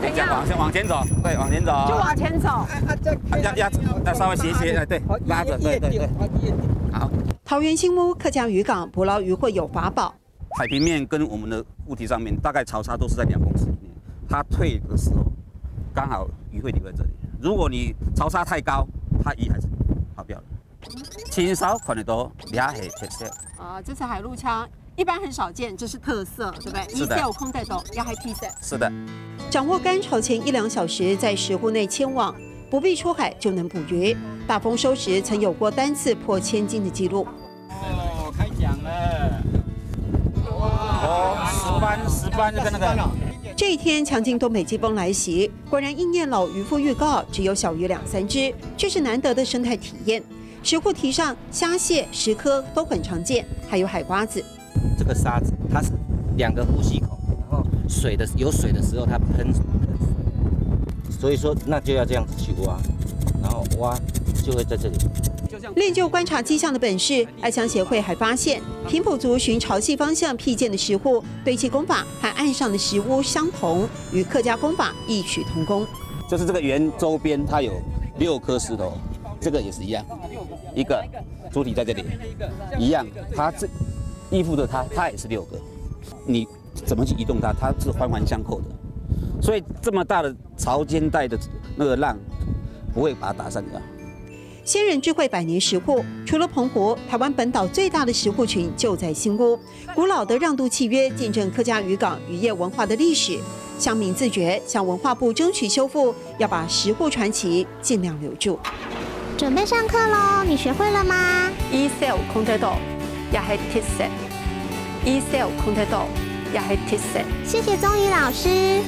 这样往前走，对，往前走，就往前走。要稍微斜，对，拉着，对。好。桃园新屋客家渔港捕捞渔获有法宝，海平面跟我们的物体上面大概潮差都是在2公尺以内，它退的时候刚好鱼会留在这里。如果你潮差太高，它鱼还是跑掉了。青烧款的都俩黑特色。这是海陆枪。一般很少见，这是特色，对不对？是的。有空带走，要还披萨。是的。掌握干潮前1、2小时在石湖内牵网，不必出海就能捕鱼。大丰收时曾有过单次破1000斤的记录。开奖了！10班就跟那个。这一天，强劲东北季风来袭，果然应验老渔夫预告，只有小鱼2、3只，这是难得的生态体验。石湖堤上虾蟹、石蚵都很常见，还有海瓜子。这个沙子它是2个呼吸口，然后有水的时候它喷水，所以说那就要这样子去挖，然后挖就会在这里。练就观察迹象的本事，爱乡协会还发现，平埔族循潮汐方向辟建的石户堆砌工法和岸上的石屋相同，与客家工法异曲同工。就是这个圆周边它有6颗石头，这个也是一样，一个主体在这里一样，它这。依附着它也是6个，你怎么去移动它？它是环环相扣的，所以这么大的潮间带的那个浪不会把它打散掉。先人智慧100年石户，除了澎湖，台湾本岛最大的石户群就在新屋。古老的让渡契约见证客家渔港渔业文化的历史，乡民自觉向文化部争取修复，要把石户传奇尽量留住。准备上课喽，你学会了吗？E-cell 空得到。也係鐵石，E-cell 控制到，也係鐵石。謝謝宗宇老師。